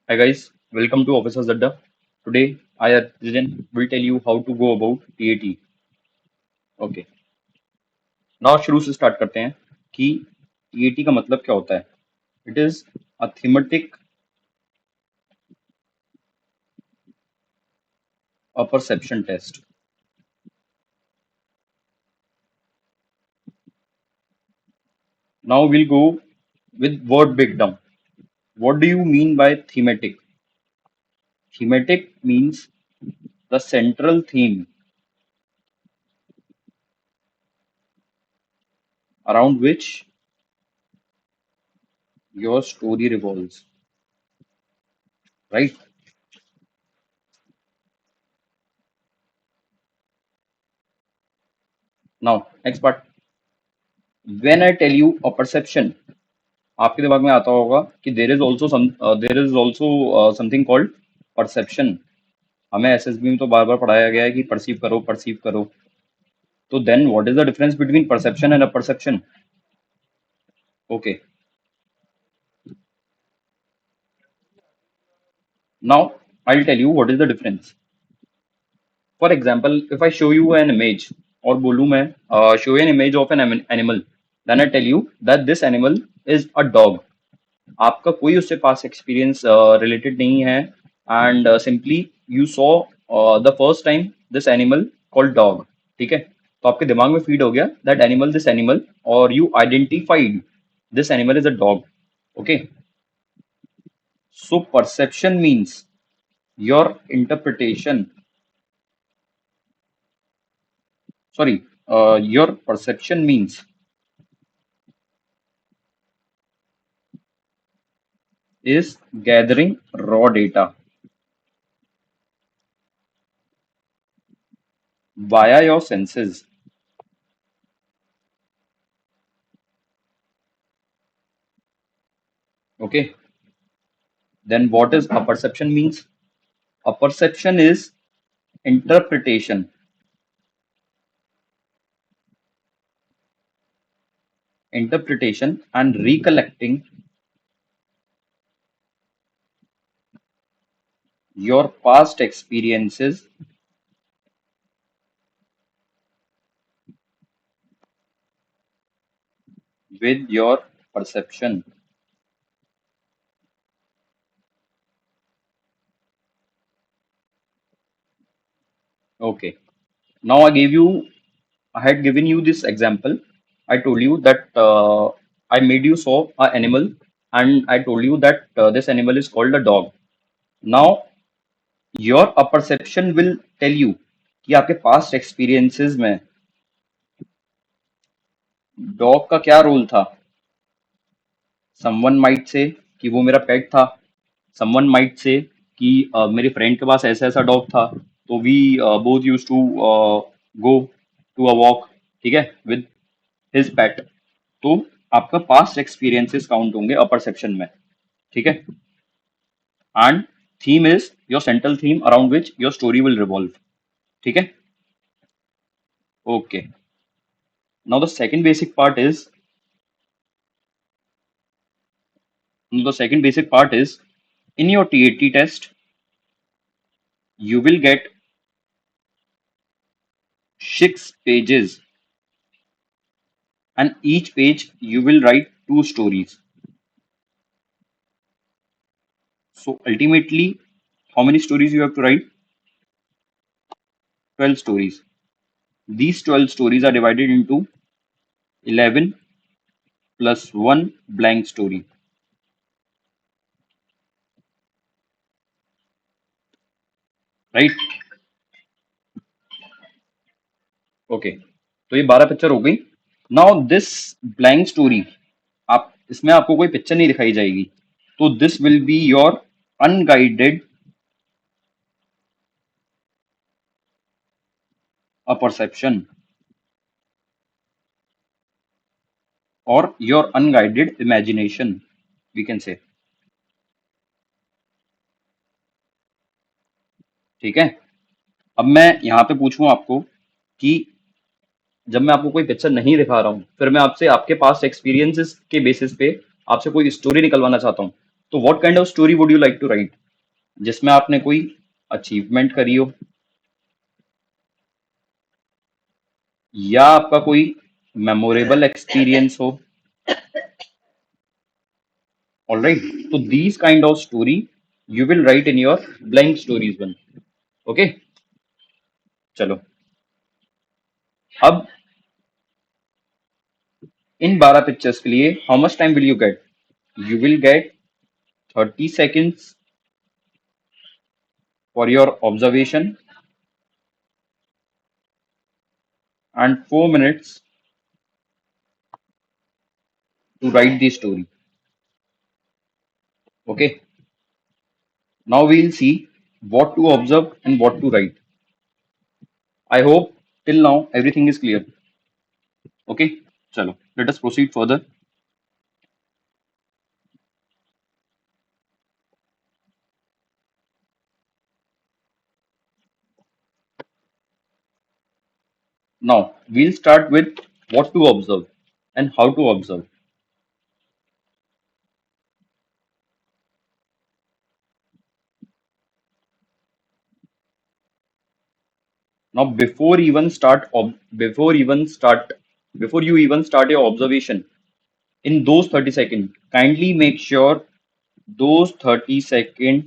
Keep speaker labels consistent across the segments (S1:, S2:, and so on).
S1: Hi guys, welcome to Officer Zadda. Today I Arjun will tell you how to go about TAT. Okay, now शुरू से start करते हैं कि TAT का मतलब क्या होता है. It is a thematic a perception test. Now we'll go with word breakdown. What do you mean by thematic? Thematic means the central theme around which your story revolves, right? Now, next part. When I tell you a perception, आपके दिमाग में आता होगा कि there is also something called perception. हमें SSB में तो बार बार पढ़ाया गया है कि परसीव करो. तो then what is the difference between perception and apperception? Okay, now I will tell you what is the difference. For example, if I show you an image और बोलूं मैं show an image of an animal, then I tell you that this animal is a dog. आपका कोई उससे पास experience related नहीं है and simply you saw the first time this animal called dog. ठीक है, तो आपके दिमाग में फीड हो गया दैट एनिमल दिस एनिमल और you identified this animal is a dog. Okay, so perception means your interpretation, sorry, your perception means is gathering raw data via your senses. Okay, then what is a perception means? A perception is interpretation and recollecting your past experiences with your perception. Okay, now I had given you this example. I told you that I made you saw an animal and I told you that this animal is called a dog. Now your perception will tell you कि आपके past experiences में dog का क्या role था. Someone might say कि वो मेरा पेट था. Someone might say कि मेरे फ्रेंड के पास ऐसा ऐसा डॉग था, तो we both used to go to a walk. ठीक है, विद हिज पेट. तो आपका पास्ट एक्सपीरियंसेस काउंट होंगे अ परसेप्शन में. ठीक है, and theme is your central theme around which your story will revolve. ठीक है, okay. Now the second basic part is in your TAT test you will get 6 pages and each page you will write 2 stories. So ultimately, how many stories you have to write? 12 stories. These 12 stories are divided into 11 plus 1 blank story. Right? Okay. तो ये 12 picture हो गई. Now this blank story, आप इसमें आपको कोई picture नहीं दिखाई जाएगी. तो this will be your unguided a perception or your unguided imagination, we can say. ठीक है, अब मैं यहाँ पे पूछूं आपको कि जब मैं आपको कोई पिक्चर नहीं दिखा रहा हूँ, फिर मैं आपसे आपके पास एक्सपीरियंसेस के बेसिस पे आपसे कोई स्टोरी निकलवाना चाहता हूँ, तो what kind of story would you like to write? जिसमें आपने कोई अचीवमेंट करी हो, या आपका कोई मेमोरेबल एक्सपीरियंस हो। ऑलराइट, तो these kind of story you will write in your blank stories one. Okay, चलो। अब इन 12 पिक्चर्स के लिए how much time will you get? You will get 30 seconds for your observation and 4 minutes to write the story. Okay, now we'll see what to observe and what to write. I hope till now everything is clear. Okay, chalo, let us proceed further. Now we'll start with what to observe and how to observe. Now before you even start your observation, in those 30 seconds, kindly make sure those 30 seconds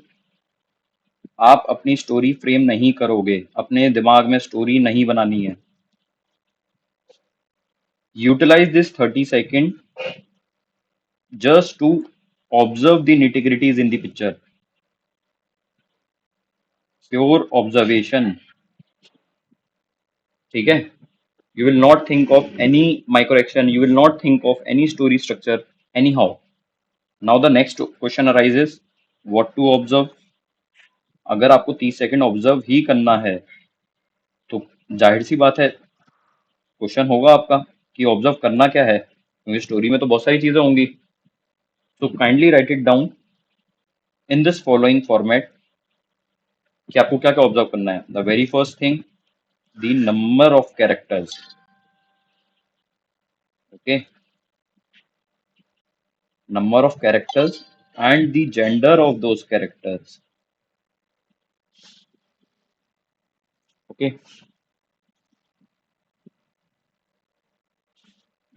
S1: आप अपनी story frame नहीं करोगे, अपने दिमाग में story नहीं बनानी है। Utilize this 30 seconds just to observe the nitty-gritties in the picture. Pure observation, ठीक है? You will not think of any micro action. You will not think of any story structure anyhow. Now the next question arises, what to observe? अगर आपको 30 second observe ही करना है तो जाहिर सी बात है क्वेश्चन होगा आपका कि ऑब्जर्व करना क्या है, क्योंकि स्टोरी में तो बहुत सारी चीजें होंगी। तो kindly right it down in this following format कि आपको क्या क्या ऑब्जर्व करना है। The very first thing, the number of characters. Okay, number of characters and the gender of those characters. Okay,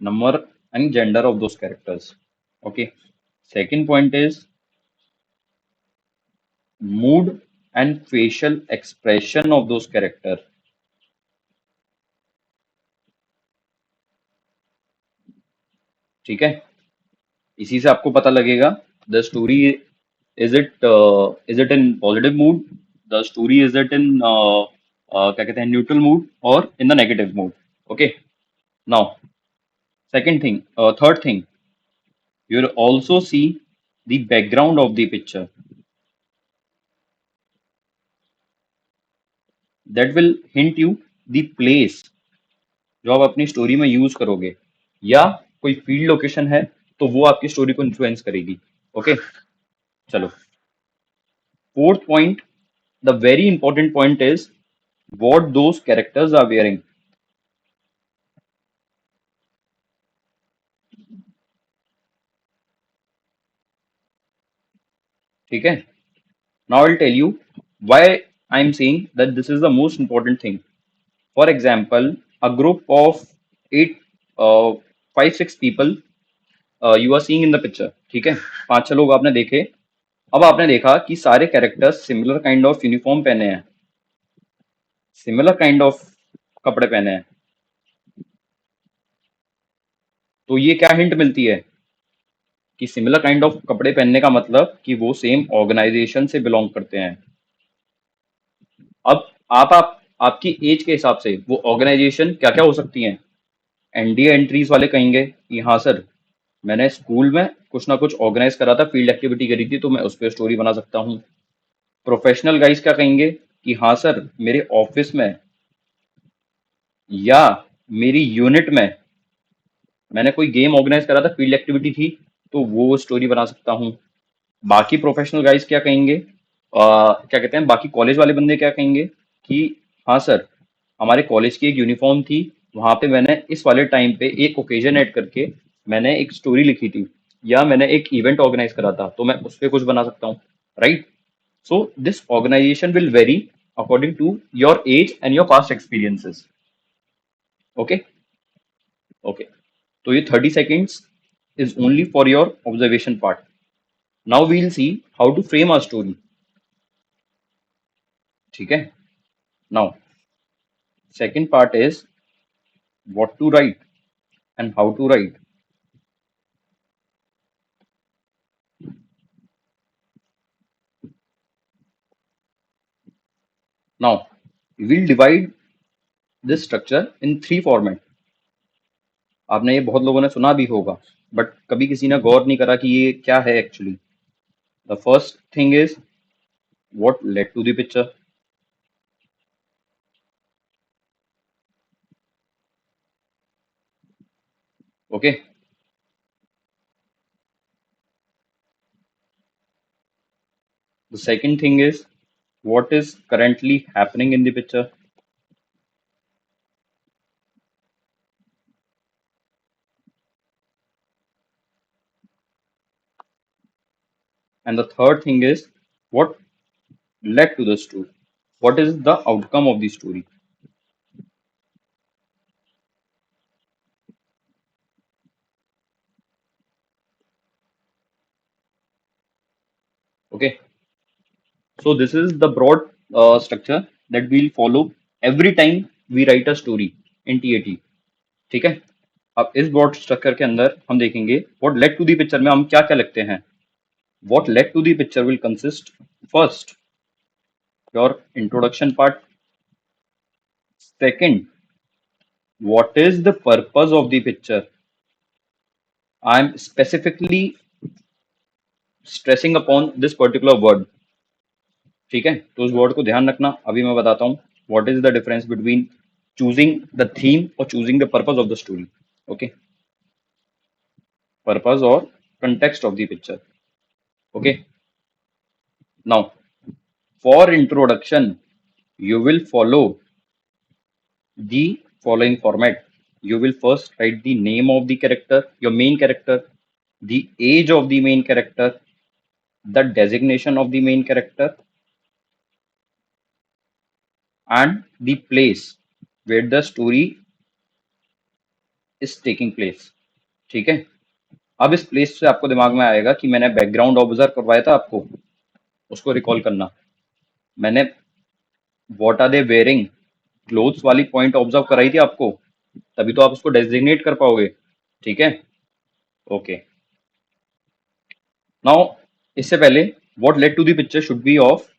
S1: number and gender of those characters. Okay, second point is mood and facial expression of those character. ठीक है, इसी से आपको पता लगेगा the story is it in positive mood, the story is it in क्या कहते हैं न्यूट्रल मूड और in the negative mood. Okay, now second thing, third thing, you will also see the background of the picture that will hint you the place जो आप अपनी story में use करोगे, या कोई फील्ड लोकेशन है तो वो आपकी स्टोरी को इन्फ्लुएंस करेगी। ओके, चलो। Fourth point, the very important point is what those characters are wearing. ठीक है, now I will tell you why I am saying that this is the most important thing. For example, a group of 8 5 6 people you are seeing in the picture. ठीक है, 5 6 लोग आपने देखे। अब आपने देखा कि सारे characters similar kind of uniform पहने हैं, सिमिलर काइंड ऑफ कपड़े पहने हैं। तो ये क्या हिंट मिलती है कि सिमिलर काइंड ऑफ कपड़े पहनने का मतलब कि वो सेम ऑर्गेनाइजेशन से बिलोंग करते हैं। अब आप आपकी एज के हिसाब से वो ऑर्गेनाइजेशन क्या क्या हो सकती हैं। एनडीए एंट्रीज वाले कहेंगे कि हाँ सर, मैंने स्कूल में कुछ ना कुछ ऑर्गेनाइज करा था, फील्ड एक्टिविटी करी थी, तो मैं उस पर स्टोरी बना सकता हूँ। प्रोफेशनल गाइज क्या कहेंगे कि हाँ सर, मेरे ऑफिस में या मेरी यूनिट में मैंने कोई गेम ऑर्गेनाइज करा था, फील्ड एक्टिविटी थी, तो वो स्टोरी बना सकता हूँ। बाकी प्रोफेशनल गाइज क्या कहेंगे, क्या कहते हैं, बाकी कॉलेज वाले बंदे क्या कहेंगे कि हाँ सर, हमारे कॉलेज की एक यूनिफॉर्म थी, वहां पे मैंने इस वाले टाइम पे एक ओकेजन ऐड करके मैंने एक स्टोरी लिखी थी, या मैंने एक इवेंट ऑर्गेनाइज करा था, तो मैं उस पर कुछ बना सकता हूँ। Right, So this organization will vary according to your age and your past experiences. Okay. Okay. So ये 30 seconds is only for your observation part. Now we'll see how to frame our story. ठीक है. Now second part is what to write and how to write. Now we'll divide this structure in three format. आपने ये बहुत लोगों ने सुना भी होगा, बट कभी किसी ने गौर नहीं करा कि ये क्या है actually. The first thing is what led to the picture. Okay. The second thing is what is currently happening in the picture. And the third thing is what led to the story. What is the outcome of the story? Okay. So this is the broad structure that we'll follow every time we write a story in TAT. ठीक है. अब इस broad structure के अंदर हम देखेंगे what led to the picture में हम क्या क्या लिखते हैं. What led to the picture will consist first your introduction part. Second, what is the purpose of the picture? I'm specifically stressing upon this particular word. ठीक है, तो उस वर्ड को ध्यान रखना. अभी मैं बताता हूँ what is the difference between choosing the theme or choosing the purpose of the story. Okay, purpose or context of the picture. Okay, now for introduction, you will follow the following format. You will first write the name of the character, your main character, the age of the main character, the designation of the main character, and the place where the story is taking place. ठीक है. अब इस place से आपको दिमाग में आएगा कि मैंने बैकग्राउंड ऑब्जर्व करवाया था आपको, उसको रिकॉल करना. मैंने what are they wearing clothes वाली पॉइंट ऑब्जर्व कराई थी आपको, तभी तो आप उसको डेजिग्नेट कर पाओगे. ठीक है. ओके. नाउ इससे पहले what led to the picture should be of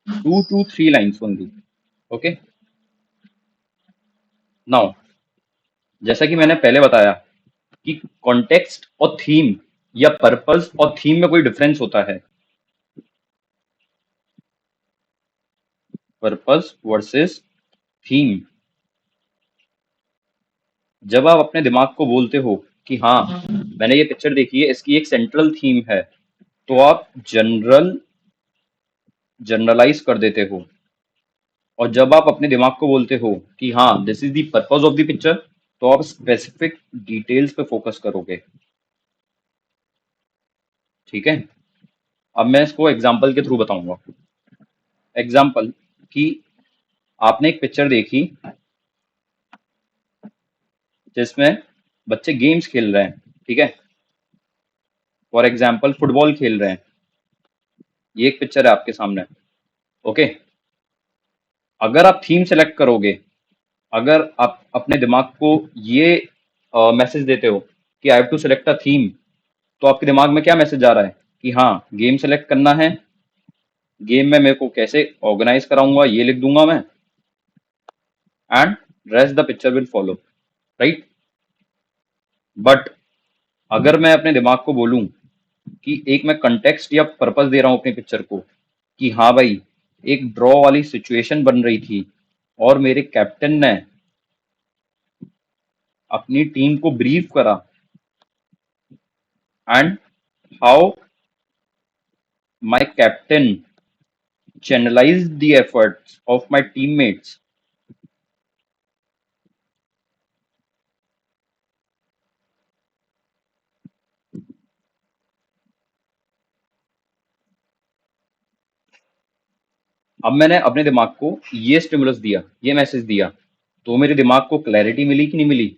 S1: 2 to 3 lines only. Okay. Now जैसा कि मैंने पहले बताया कि कॉन्टेक्स्ट और थीम या पर्पस और थीम में कोई डिफरेंस होता है. Purpose versus theme. जब आप अपने दिमाग को बोलते हो कि हाँ मैंने ये पिक्चर देखी है, इसकी एक सेंट्रल थीम है, तो आप जनरलाइज कर देते हो. और जब आप अपने दिमाग को बोलते हो कि हाँ this is the purpose of the picture, तो आप स्पेसिफिक डिटेल्स पे फोकस करोगे. ठीक है. अब मैं इसको एग्जाम्पल के थ्रू बताऊंगा. एग्जाम्पल कि आपने एक पिक्चर देखी जिसमें बच्चे गेम्स खेल रहे हैं. ठीक है. फॉर एग्जाम्पल फुटबॉल खेल रहे हैं. ये एक पिक्चर है आपके सामने. ओके. अगर आप थीम सेलेक्ट करोगे, अगर आप अपने दिमाग को ये मैसेज देते हो कि I have to select a theme, तो आपके दिमाग में क्या मैसेज आ रहा है कि हाँ गेम सेलेक्ट करना है, गेम में मेरे को कैसे ऑर्गेनाइज कराऊंगा ये लिख दूंगा मैं, and rest the picture will follow. Right. But अगर मैं अपने दिमाग को बोलूं कि एक मैं कंटेक्स्ट या पर्पस दे रहा हूं अपनी पिक्चर को कि हाँ भाई एक ड्रॉ वाली सिचुएशन बन रही थी और मेरे कैप्टन ने अपनी टीम को ब्रीफ करा, and how my captain channelized the efforts of my teammates. अब मैंने अपने दिमाग को ये स्टिमुलस दिया, ये मैसेज दिया, तो मेरे दिमाग को क्लैरिटी मिली कि नहीं मिली?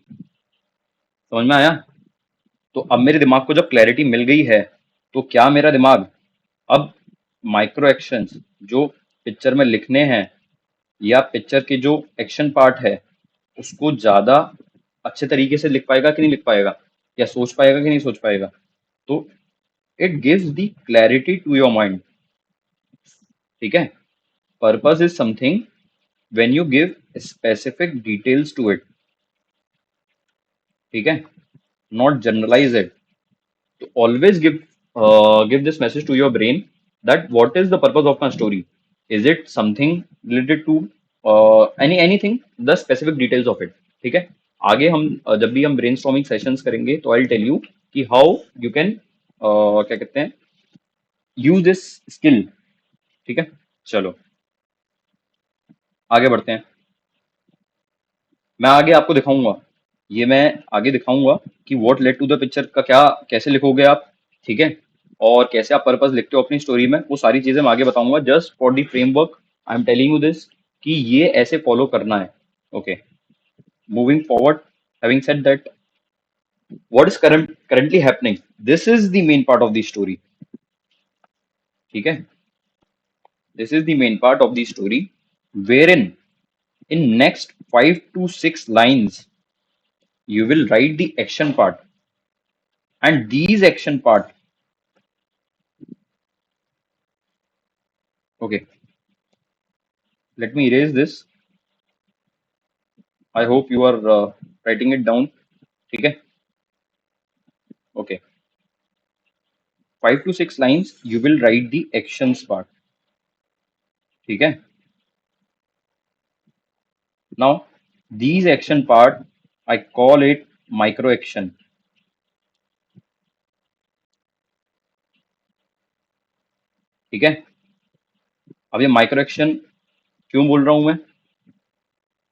S1: समझ में आया? तो अब मेरे दिमाग को जब क्लैरिटी मिल गई है, तो क्या मेरा दिमाग अब माइक्रो एक्शंस जो पिक्चर में लिखने हैं या पिक्चर के जो एक्शन पार्ट है उसको ज्यादा अच्छे तरीके से लिख पाएगा कि नहीं लिख पाएगा, या सोच पाएगा कि नहीं सोच पाएगा? तो it gives the clarity to your mind. ठीक है? Purpose is something when you give specific details to it. ठीक है? Not generalise it. तो always give this message to your brain that what is the purpose of my story. Is it something related to anything, the specific details of it. ठीक है? आगे हम जब भी हम brainstorming sessions करेंगे तो I'll tell you कि how you can क्या कहते हैं, use this skill। ठीक है? चलो आगे बढ़ते हैं। मैं आगे आपको दिखाऊंगा, ये मैं आगे दिखाऊंगा कि what led to the picture का क्या, कैसे लिखोगे आप। ठीक है? और कैसे आप पर्पस लिखते हो अपनी स्टोरी में, वो सारी चीजें मैं आगे बताऊंगा। Just for the framework I am telling you this कि ये ऐसे फॉलो करना है। Okay, moving forward, having said that, what is currently happening, this is the main part of the story. ठीक है? This is the main part of the story where in next 5 to 6 lines you will write the action part, and these action part, okay, let me erase this. I hope you are writing it down. ठीक है? Okay, 5 to 6 lines you will write the actions part. ठीक है? Now these action part I call it micro action। ठीक है? अब ये micro action क्यों बोल रहा हूं मैं?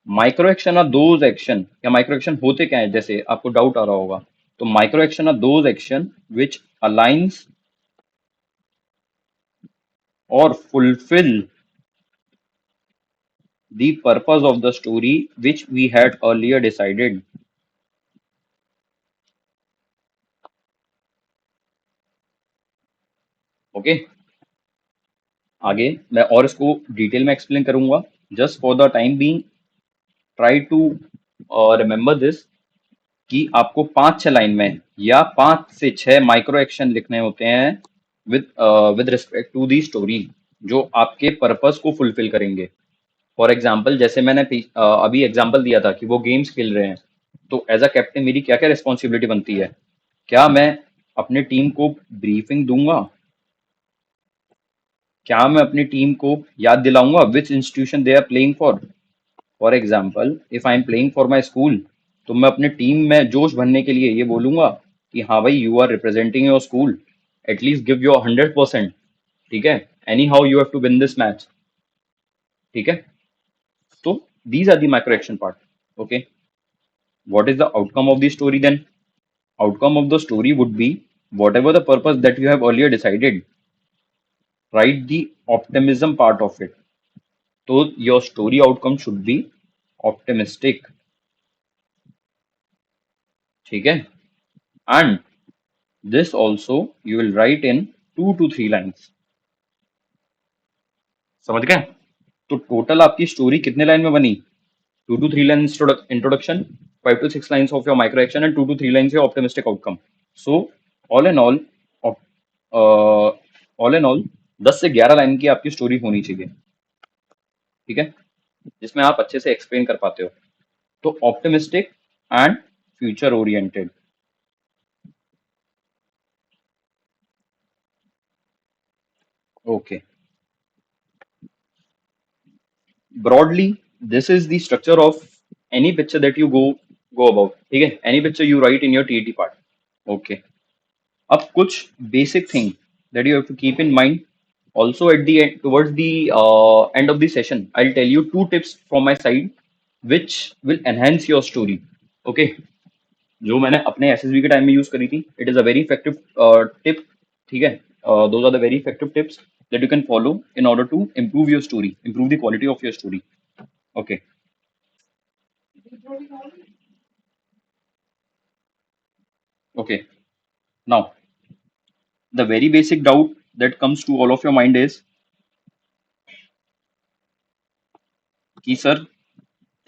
S1: Micro action are those action, या माइक्रो एक्शन होते क्या है, जैसे आपको डाउट आ रहा होगा, तो micro action are those action which aligns or fulfill the purpose of the story which we had earlier decided। ओके, आगे मैं और इसको डिटेल में एक्सप्लेन करूंगा। Just for the time being try to remember this कि आपको 5 6 लाइन में या 5 से 6 माइक्रो एक्शन लिखने होते हैं with with respect to the story, जो आपके पर्पस को फुलफिल करेंगे। फॉर एग्जाम्पल, जैसे मैंने अभी एग्जाम्पल दिया था कि वो गेम्स खेल रहे हैं, तो एज अ कैप्टन मेरी क्या क्या रिस्पॉन्सिबिलिटी बनती है? क्या मैं अपने टीम को ब्रीफिंग दूंगा? क्या मैं अपनी टीम को याद दिलाऊंगा which institution they are playing for? For example, if I am playing for my school, तो मैं अपने टीम में जोश भरने के लिए ये बोलूंगा कि हाँ भाई, you are representing your school, at least give your 100%। ठीक है? Anyhow you have to win this match. ठीक है? तो these are the micro action part. Okay, what is the outcome of the story then? Outcome of the story would be whatever the purpose that you have earlier decided, write the optimism part of it. So your story outcome should be optimistic। ठीक है? And this also you will write in 2 to 3 lines। समझ गए? तो total आपकी story कितने line में बनी? 2 to 3 line introduction, 5 to 6 lines of your micro action, and 2 to 3 lines your optimistic outcome। So all in all, all in all 10 से 11 line की आपकी स्टोरी होनी चाहिए। ठीक है? जिसमें आप अच्छे से एक्सप्लेन कर पाते हो। तो optimistic and future oriented. Okay, broadly this is the structure of any picture that you go about. ठीक है? Any picture you write in your TET part. Okay, अब कुछ basic thing that you have to keep in mind. Also at the end, towards the end of the session, I'll tell you 2 tips from my side which will enhance your story। Okay, जो मैंने अपने SSB के time में use करी थी, it is a very effective tip. ठीक है? Those are the very effective tips that you can follow in order to improve your story, improve the quality of your story. Okay. Okay. Now, the very basic doubt that comes to all of your mind is कि sir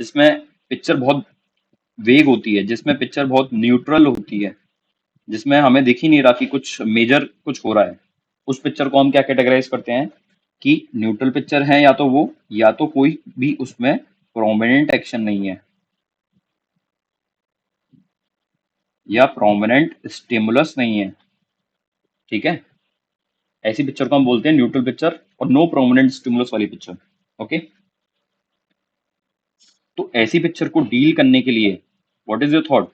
S1: इसमें picture बहुत वेग होती है, जिसमें picture बहुत neutral होती है, जिसमें हमें दिख ही नहीं रहा कि कुछ मेजर कुछ हो रहा है। उस पिक्चर को हम क्या कैटेगराइज करते हैं कि न्यूट्रल पिक्चर है, या तो वो, या तो कोई भी उसमें प्रोमिनेंट एक्शन नहीं है, या प्रोमिनेंट स्टिमुलस नहीं है। ठीक है, ऐसी पिक्चर को हम बोलते हैं न्यूट्रल पिक्चर और नो प्रोमिनेंट स्टिमुलस वाली पिक्चर। ओके, तो ऐसी पिक्चर को डील करने के लिए what is your thought?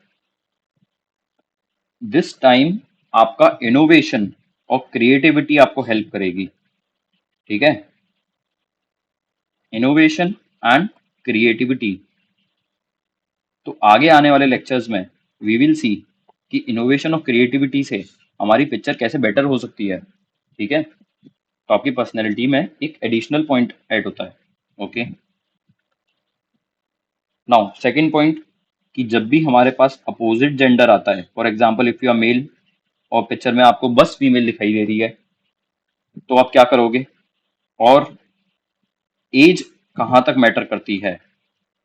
S1: This time आपका इनोवेशन और क्रिएटिविटी आपको हेल्प करेगी। ठीक है, इनोवेशन एंड क्रिएटिविटी। तो आगे आने वाले लेक्चर्स में वी विल सी कि इनोवेशन और क्रिएटिविटी से हमारी पिक्चर कैसे बेटर हो सकती है। ठीक है, तो आपकी पर्सनैलिटी में एक एडिशनल पॉइंट ऐड होता है। ओके, नाउ सेकंड पॉइंट, कि जब भी हमारे पास अपोजिट जेंडर आता है, for example if you are male और पिक्चर में आपको बस फीमेल दिखाई दे रही है, तो आप क्या करोगे? और एज कहाँ तक मैटर करती है?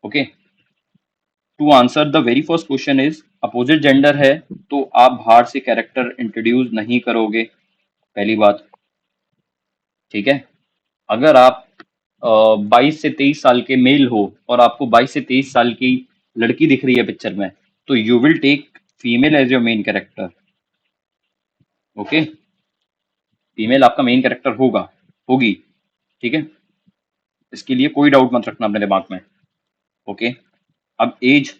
S1: Okay, to answer the very first question is, opposite gender है तो आप बाहर से कैरेक्टर इंट्रोड्यूस नहीं करोगे, पहली बात। ठीक है, अगर आप 22 से 23 साल के मेल हो और आपको 22 से 23 साल की लड़की दिख रही है पिक्चर में, तो you will take female as your main character. Okay, female आपका मेन कैरेक्टर होगा, होगी। ठीक है, इसके लिए कोई डाउट मत रखना अपने दिमाग में। ओके, अब एज,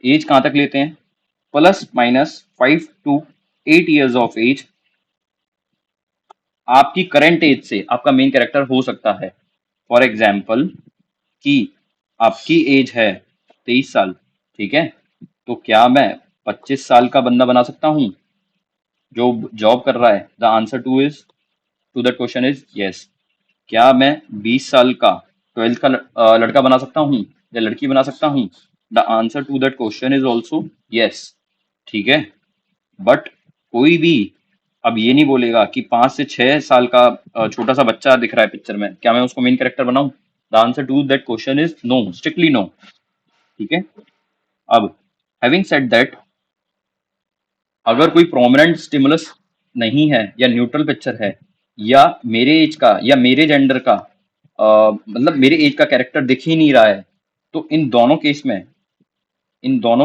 S1: एज कहाँ तक लेते हैं? +- 5 to 8 years ऑफ एज आपकी करंट एज से आपका मेन कैरेक्टर हो सकता है। फॉर एग्जाम्पल कि आपकी एज है 23 साल, ठीक है, तो क्या मैं 25 साल का बंदा बना सकता हूँ जो जॉब कर रहा है? The answer to that question is yes. क्या मैं 20 साल का 12th का लड़का बना सकता हूँ या लड़की बना सकता हूँ? The answer to that question is also yes. ठीक है, बट कोई भी अब ये नहीं बोलेगा कि 5 से 6 साल का छोटा सा बच्चा दिख रहा है पिक्चर में, क्या मैं उसको मेन कैरेक्टर बनाऊं? The answer to that question is no, strictly no. ठीक है, अब हैविंग सेड दैट, अगर कोई प्रोमिनेंट स्टिमुलस नहीं है या न्यूट्रल पिक्चर है, या मेरे एज का या मेरे जेंडर का मतलब मेरे एज का कैरेक्टर दिख ही नहीं रहा है, तो इन दोनों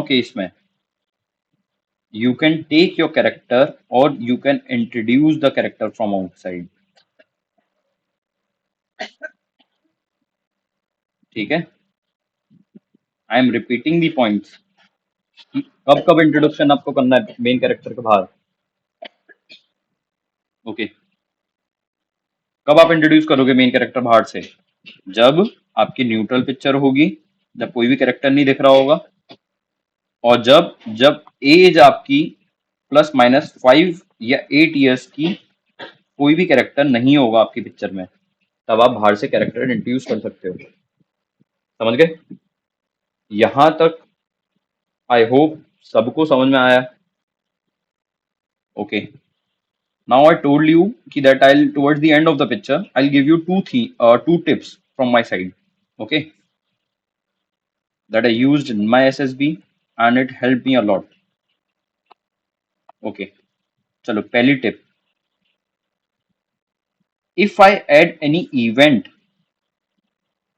S1: केस में you can take your character or you can introduce the character from outside। ठीक है, I am repeating the points. कब कब इंट्रोडक्शन आपको करना है मेन कैरेक्टर के बाहर? ओके, कब आप इंट्रोड्यूस करोगे मेन कैरेक्टर बाहर से? जब आपकी न्यूट्रल पिक्चर होगी, जब कोई भी कैरेक्टर नहीं दिख रहा होगा, और जब जब एज आपकी +- 5 या 8 years की कोई भी कैरेक्टर नहीं होगा आपकी पिक्चर में, तब आप बाहर से कैरेक्टर इंट्रोड्यूस कर सकते हो। समझ गए? यहां तक आई होप सबको समझ में आया। Okay, now I told you कि that I towards the end of the picture I give you two tips from my side. Okay, that I used in my SSB and it help me a lot. Okay, चलो पहली tip, if I add any event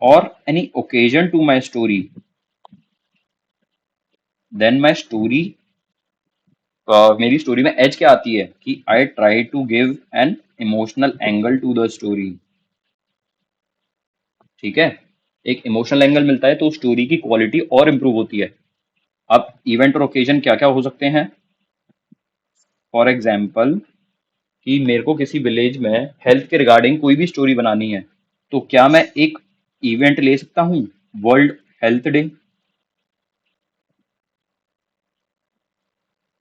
S1: और any occasion to my story, then my story, मेरी story में एज क्या आती है कि I try to give an emotional angle to the story. ठीक है, एक इमोशनल एंगल मिलता है तो स्टोरी की क्वालिटी और इम्प्रूव होती है। अब इवेंट और ओकेजन क्या क्या हो सकते हैं? फॉर एग्जाम्पल कि मेरे को किसी विलेज में हेल्थ के रिगार्डिंग कोई भी स्टोरी बनानी है, तो क्या मैं एक इवेंट ले सकता हूँ, वर्ल्ड हेल्थ डे?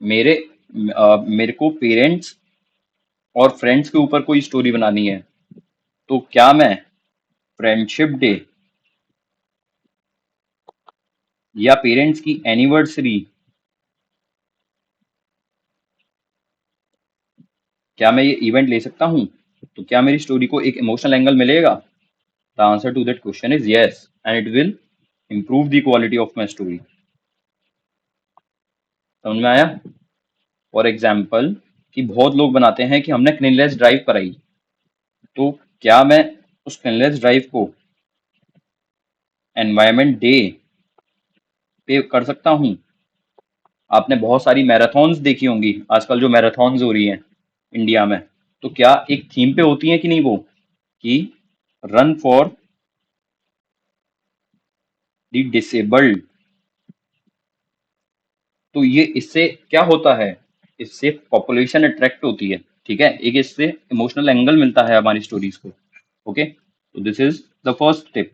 S1: मेरे मेरे को पेरेंट्स और फ्रेंड्स के ऊपर कोई स्टोरी बनानी है, तो क्या मैं फ्रेंडशिप डे या पेरेंट्स की एनिवर्सरी, क्या मैं ये इवेंट ले सकता हूँ? तो क्या मेरी स्टोरी को एक इमोशनल एंगल मिलेगा? The answer to that question is yes, and it will improve the quality of my story. समझ में आया? फॉर एग्जाम्पल कि बहुत लोग बनाते हैं कि हमने क्लीनलेस ड्राइव कराई, तो क्या मैं उस क्लीनलेस ड्राइव को एनवायरमेंट डे पे कर सकता हूँ? आपने बहुत सारी मैराथन्स देखी होंगी आजकल, जो मैराथन्स हो रही हैं इंडिया में, तो क्या एक थीम पे होती है कि नहीं वो, कि रन फॉर द डिसेबल्ड। तो ये इससे क्या होता है, इससे पॉपुलेशन अट्रैक्ट होती है, ठीक है, एक इससे इमोशनल एंगल मिलता है हमारी स्टोरीज को। ओके, तो this is the first tip.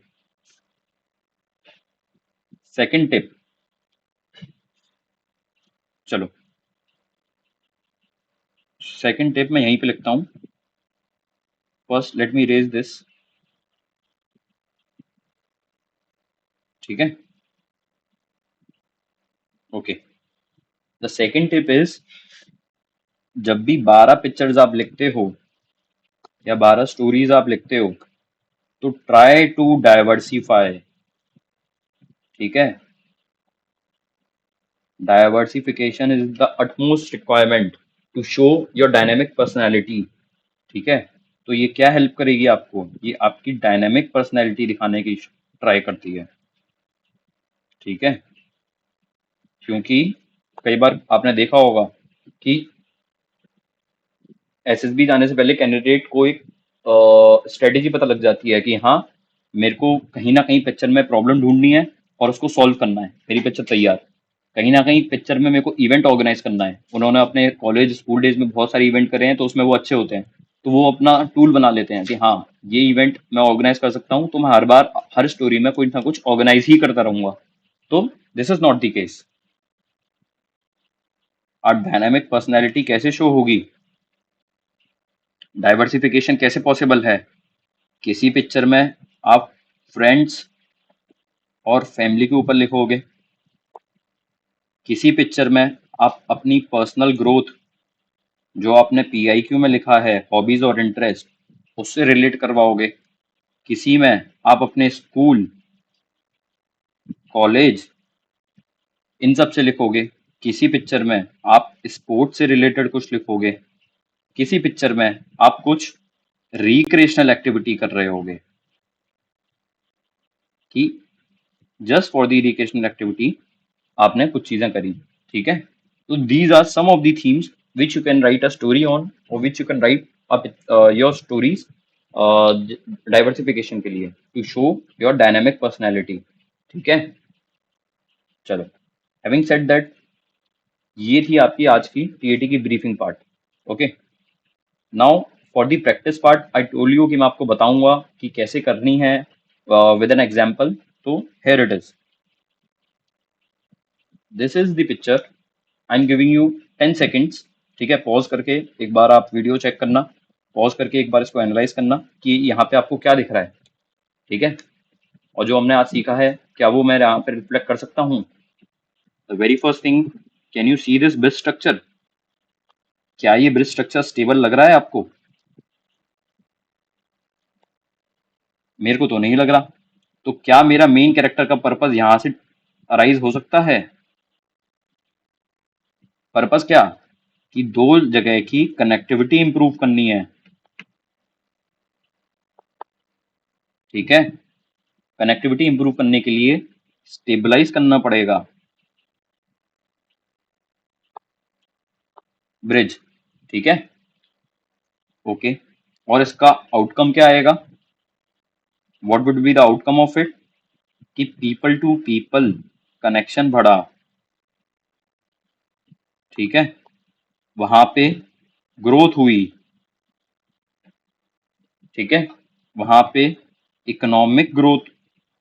S1: Second tip, चलो सेकंड टिप मैं यहीं पे लिखता हूँ। First let me raise this, ठीक है। Okay, the second tip is, जब भी 12 पिक्चर्स आप लिखते हो या 12 स्टोरीज आप लिखते हो, तो ट्राई टू डाइवर्सिफाई, ठीक है। Diversification is the utmost requirement to show your dynamic personality, ठीक है। तो ये क्या हेल्प करेगी आपको, ये आपकी डायनेमिक पर्सनैलिटी दिखाने की ट्राई करती है, ठीक है। क्योंकि कई बार आपने देखा होगा कि एसएसबी जाने से पहले कैंडिडेट को एक स्ट्रेटेजी पता लग जाती है कि हाँ, मेरे को कहीं ना कहीं पिक्चर में प्रॉब्लम ढूंढनी है और उसको सॉल्व करना है, मेरी पिक्चर तैयार। कहीं ना कहीं पिक्चर में मेरे को इवेंट ऑर्गेनाइज करना है, उन्होंने अपने कॉलेज स्कूल डेज में बहुत सारे इवेंट करे हैं, तो उसमें वो अच्छे होते हैं, तो वो अपना टूल बना लेते हैं कि हाँ, ये इवेंट मैं ऑर्गेनाइज कर सकता हूँ, तो मैं हर बार हर स्टोरी में कुछ ना कुछ ऑर्गेनाइज ही करता रहूंगा। तो this is not the case. और डायनामिक पर्सनैलिटी कैसे शो होगी, डाइवर्सिफिकेशन कैसे पॉसिबल है? किसी पिक्चर में आप फ्रेंड्स और फैमिली के ऊपर लिखोगे, किसी पिक्चर में आप अपनी पर्सनल ग्रोथ, जो आपने पीआईक्यू में लिखा है, हॉबीज और इंटरेस्ट, उससे रिलेट करवाओगे। किसी में आप अपने स्कूल, कॉलेज, इन सब से लिखोगे। किसी पिक्चर में आप स्पोर्ट्स से रिलेटेड कुछ लिखोगे। किसी पिक्चर में आप कुछ रिक्रिएशनल एक्टिविटी कर रहे होगे, कि just for the recreational activity आपने कुछ चीजें करी, ठीक है। तो these are some of the themes which you can write a story on, और which you can write your stories diversification के लिए, to show your dynamic personality, ठीक है। चलो, हैविंग सेड दैट, ये थी आपकी आज की टीएटी की briefing part. Okay, now for the practice part, I told you कि मैं आपको बताऊंगा कि कैसे करनी है विद एन एग्जाम्पल। तो here it is, this is the picture, I am giving you 10 seconds, ठीक है। पॉज करके एक बार आप वीडियो चेक करना, पॉज करके एक बार इसको एनालाइज करना कि यहाँ पे आपको क्या दिख रहा है, ठीक है। और जो हमने आज सीखा है, क्या वो मैं यहाँ पे रिफ्लेक्ट कर सकता हूँ? The very first thing, can you see this bridge structure? क्या ये ब्रिज स्ट्रक्चर स्टेबल लग रहा है आपको? मेरे को तो नहीं लग रहा। तो क्या मेरा मेन कैरेक्टर का पर्पस यहाँ से अराइज हो सकता है? पर्पस क्या? कि दो जगह की कनेक्टिविटी इंप्रूव करनी है, ठीक है। कनेक्टिविटी इंप्रूव करने के लिए स्टेबलाइज करना पड़ेगा ब्रिज, ठीक है। ओके, और इसका आउटकम क्या आएगा? What would be the outcome of it? कि पीपल टू पीपल कनेक्शन बढ़ा, ठीक है। वहां पे ग्रोथ हुई, ठीक है। वहां पे इकोनॉमिक ग्रोथ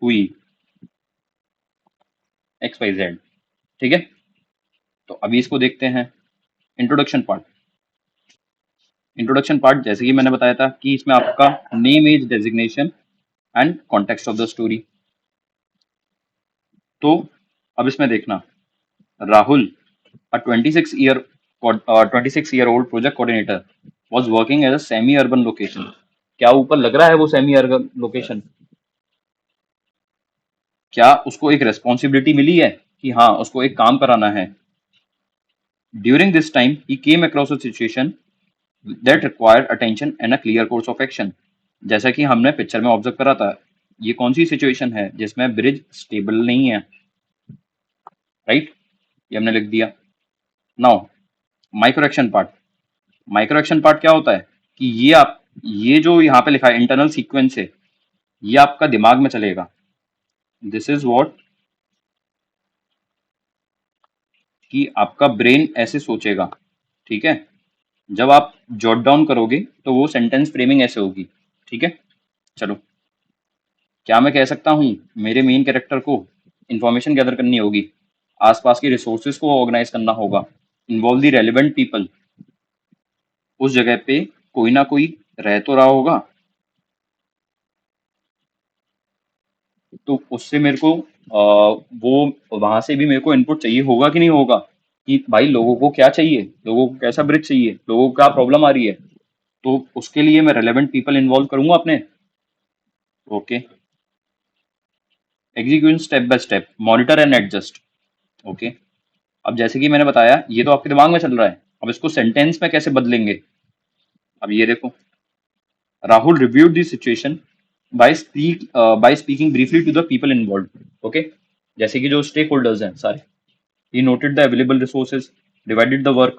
S1: हुई, एक्स वाई जेड, ठीक है। तो अभी इसको देखते हैं, इंट्रोडक्शन पार्ट। इंट्रोडक्शन पार्ट जैसे कि मैंने बताया था कि इसमें आपका name, age, designation and context of the story. तो अब इसमें देखना, Rahul, a 26 year old project coordinator, was working as a semi urban location। क्या ऊपर लग रहा है वो सेमी अर्बन लोकेशन? क्या उसको एक रेस्पॉन्सिबिलिटी मिली है कि हाँ उसको एक काम कराना है? During this time he came across a situation that required attention and a clear course of action. जैसा कि हमने पिक्चर में ऑब्जर्व करा था, ये कौन सी सिचुएशन है जिसमें ब्रिज स्टेबल नहीं है, राइट? ये हमने लिख दिया। Now micro action part. Micro action part क्या होता है कि ये जो यहाँ पे लिखा है इंटरनल सीक्वेंस है, ये आपका दिमाग में चलेगा। दिस इज व्हाट, कि आपका ब्रेन ऐसे सोचेगा, ठीक है? जब आप जॉट डाउन करोगे तो वो सेंटेंस फ्रेमिंग ऐसे होगी, ठीक है? चलो, क्या मैं कह सकता हूँ मेरे मेन कैरेक्टर को इंफॉर्मेशन गैदर करनी होगी, आसपास के रिसोर्सेज को ऑर्गेनाइज करना होगा, इन्वॉल्व द रेलिवेंट पीपल, उस जगह पे कोई ना कोई रह तो रहा होगा, तो उससे मेरे को वो वहां से भी मेरे को इनपुट चाहिए होगा कि नहीं होगा, कि भाई लोगों को क्या चाहिए, लोगों को कैसा ब्रिज चाहिए, लोगों को क्या प्रॉब्लम आ रही है। तो उसके लिए मैं रेलेवेंट पीपल इन्वॉल्व करूंगा अपने। Okay, execution step by step, monitor and adjust. Okay, अब जैसे कि मैंने बताया ये तो आपके दिमाग में चल रहा है, अब इसको सेंटेंस में कैसे बदलेंगे? अब ये देखो, Rahul reviewed the situation by speaking briefly to the people involve. Okay, जैसे कि जो स्टेक होल्डर्स हैं सारे, he noted the available resources, divided the work,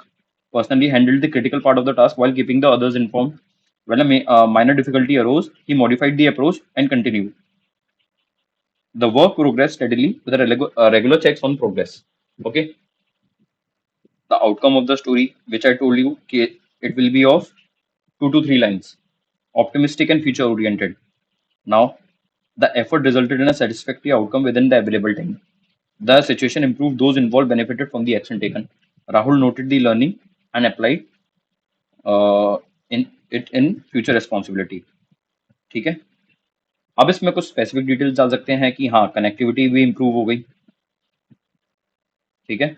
S1: personally handled the critical part of the task while keeping the others informed. When a minor difficulty arose, he modified the approach and continued. The work progressed steadily with regular checks on progress. Okay, the outcome of the story, which I told you, it will be of 2 to 3 lines, optimistic and future oriented. Now, the effort resulted in a satisfactory outcome within the available time. The situation improved, those involved benefited from the action taken. Rahul noted the learning and applied in future responsibility. ठीक है, अब इसमें कुछ specific details डाल सकते हैं कि हाँ कनेक्टिविटी भी इंप्रूव हो गई, ठीक है,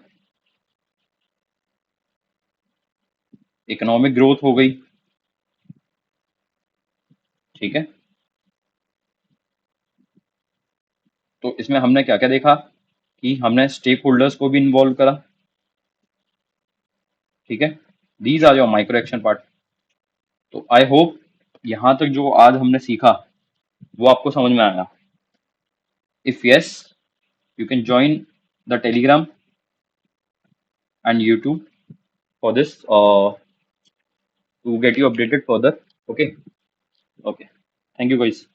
S1: इकोनॉमिक ग्रोथ हो गई, ठीक है। तो इसमें हमने क्या क्या देखा कि हमने स्टेक होल्डर्स को भी इन्वॉल्व करा, ठीक है। These are your micro action part. तो आई होप यहाँ तक जो आज हमने सीखा वो आपको समझ में आया। If yes, you can join the Telegram and YouTube for this to get you updated further. Okay, okay. Thank you, guys.